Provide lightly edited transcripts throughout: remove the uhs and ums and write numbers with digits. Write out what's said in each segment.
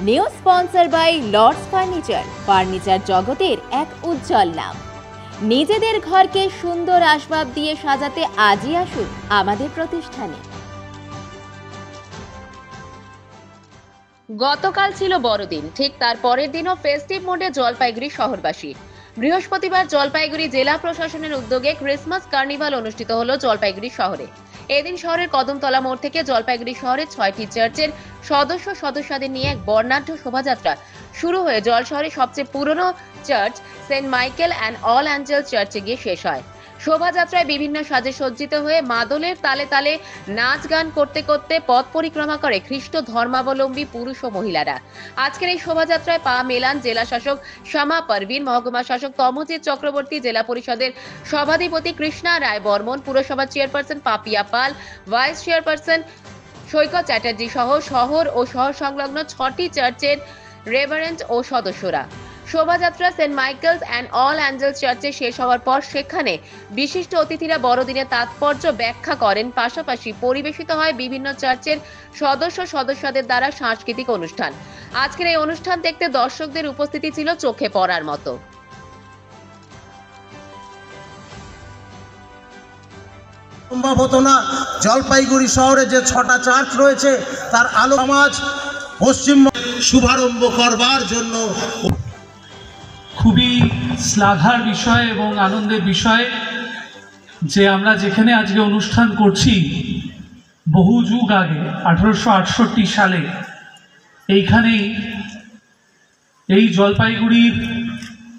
New sponsor by Lords furniture জগতের এক উজ্জ্বল নাম। নিজেদের ঘরকে সুন্দর আসবাব দিয়ে সাজাতে আজই আসুন আমাদের প্রতিষ্ঠানে। গতকাল ছিল বড়দিন, ঠিক তার পরের দিনও ফেস্টিভ মোডে জলপাইগুড়ি শহরবাসী। বৃহস্পতিবার জলপাইগুড়ি জেলা প্রশাসনের উদ্যোগে ক্রিসমাস কার্নিভাল অনুষ্ঠিত হলো জলপাইগুড়ি শহরে। এদিন শহরের কদমতলা মোড় থেকে জলপাইগুড়ি শহরের 6টি চার্চের সদস্যদের নিয়ে এক বর্ণাঢ্য শোভাযাত্রা শুরু হয়ে জল শহরের সবচেয়ে পুরনো church Saint Michael and All Angels চার্চে গিয়ে শেষ হয়। শোভাযাত্রায় বিভিন্ন সাজে সজ্জিত হয়ে মাদলের তালে তালে নাচ গান করতে করতে পথ পরিক্রমা করে খ্রিস্ট ধর্মাবলম্বী পুরুষ ও মহিলারা। আজকের এই শোভাযাত্রায় পা মেলান জেলা শাসক শামা পারভিন, মহকুমা শাসক তমজিৎ চক্রবর্তী, জেলা পরিষদের সভাধিপতি কৃষ্ণা রায় বর্মন, পুরসভার চেয়ারপারসন পাপিয়া পাল, ভাইস চেয়ারপারসন সৈকত চ্যাটার্জি সহ শহর ও শহর সংলগ্ন 6টি চার্চের রেভারেন্ড ও সদস্যরা। শোভাযাত্রা Saint Michael's and All Angels চার্চে শেষ হওয়ার পর সেখানে বিশিষ্ট অতিথিরা বড়দিনের তাৎপর্য ব্যাখ্যা করেন। পাশাপাশি পরিবেশিত হয় বিভিন্ন চার্চের সদস্যদের দ্বারা সাংস্কৃতিক অনুষ্ঠান। আজকের এই অনুষ্ঠান দেখতে দর্শকদের উপস্থিতি ছিল চোখে পড়ার মতো। সম্ভব হতো না। জলপাইগুড়ি শহরে যে 6টা চার্চ রয়েছে তার আলো সমাজ পশ্চিমবঙ্গ শুভারম্ভ করবার জন্য খুবই শ্লাঘার বিষয় এবং আনন্দের বিষয় যে আমরা যেখানে আজকে অনুষ্ঠান করছি বহু যুগ আগে 1868 সালে এইখানেই এই জলপাইগুড়ির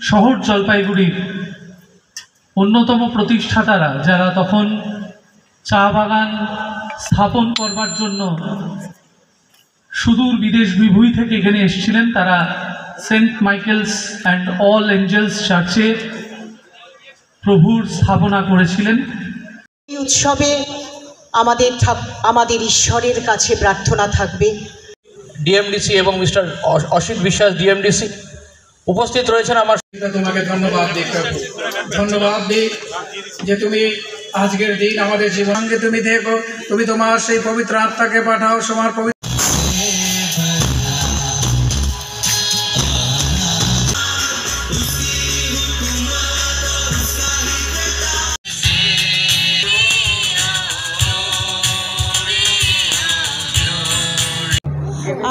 শহর জলপাইগুড়ির অন্যতম প্রতিষ্ঠাতারা যারা তখন চা বাগান স্থাপন করবার জন্য সুদূর বিদেশ বিভূমি থেকে এখানে এসেছিলেন, তারা Saint Michael's and All Angels চার্চে প্রভুর স্থাপনা করেছিলেন। এই উৎসবে আমাদের ঈশ্বরের কাছে প্রার্থনা থাকবে। ডিএমডিসি এবং মিস্টার অসিত বিশ্বাস ডিএমডিসি উপস্থিত রয়েছেন। আমার তোমাকে ধন্যবাদ দিই যে তুমি আজকের দিন আমাদের জীবনকে তুমি দেখো, তুমি তোমার সেই পবিত্র আত্মাকে পাঠাও। তোমার পবিত্র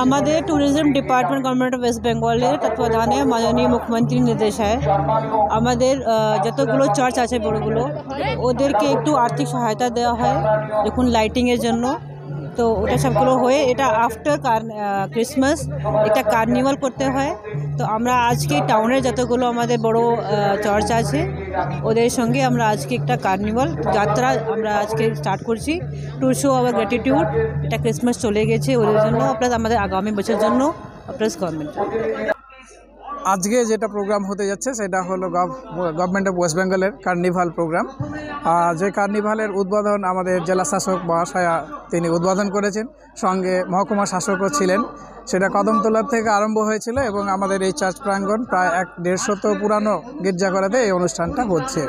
আমাদের tourism department government of West বেঙ্গলের তত্ত্বাবধানে মাননীয় মুখ্যমন্ত্রীর নির্দেশে আমাদের যতগুলো চার্চ আছে বড়গুলো ওদেরকে একটু আর্থিক সহায়তা দেওয়া হয় দেখুন লাইটিংয়ের জন্য। তো ওটা সবগুলো হয়ে এটা আফটার ক্রিসমাস একটা কার্নিভাল করতে হয়। তো আমরা আজকে টাউনের যতগুলো আমাদের বড় চার্চ আছে ওদের সঙ্গে আমরা আজকে একটা কার্নিভাল যাত্রা আমরা আজকে স্টার্ট করছি টু শো আওয়ার গ্র্যাটিটিউড। এটা ক্রিসমাস চলে গেছে ওদের জন্য, প্লাস আমাদের আগামী বছরের জন্য, প্লাস গভর্নমেন্ট। আজকে যেটা প্রোগ্রাম হতে যাচ্ছে সেটা হলো গভর্নমেন্ট অফ ওয়েস্ট বেঙ্গলের কার্নিভাল প্রোগ্রাম। যে কার্নিভালের উদ্বোধন আমাদের জেলা শাসক মহাশয়া তিনি উদ্বোধন করেছেন, সঙ্গে মহকুমা শাসকও ছিলেন। সেটা কদমতলা থেকে আরম্ভ হয়েছিল এবং আমাদের এই চার্চ প্রাঙ্গণ প্রায় 150 পুরানো গির্জাঘরেতে এই অনুষ্ঠানটা হচ্ছে।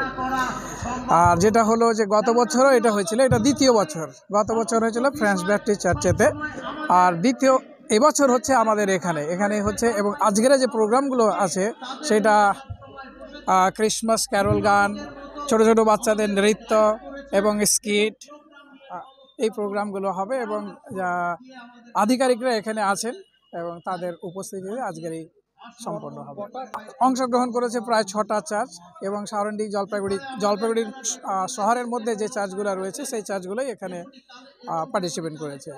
আর যেটা হলো যে গত বছরও এটা হয়েছিল, এটা দ্বিতীয় বছর। গত বছর হয়েছিল ফ্রেঞ্চ ব্যাপটিস্ট চার্চেতে, আর এবছর হচ্ছে আমাদের এখানে হচ্ছে। এবং আজকের যে প্রোগ্রামগুলো আছে সেটা ক্রিসমাস ক্যারল গান, ছোট ছোট বাচ্চাদের নৃত্য এবং স্কিট, এই প্রোগ্রামগুলো হবে এবং আধিকারিকরা এখানে আছেন এবং তাদের উপস্থিতিতে আজকের এই সম্পন্ন হবে। অংশগ্রহণ করেছে প্রায় 6টা চার্চ এবং সারাউন্ডিং জলপাইগুড়ির শহরের মধ্যে যে চার্চগুলো রয়েছে সেই চার্চগুলোই এখানে পার্টিসিপেট করেছে।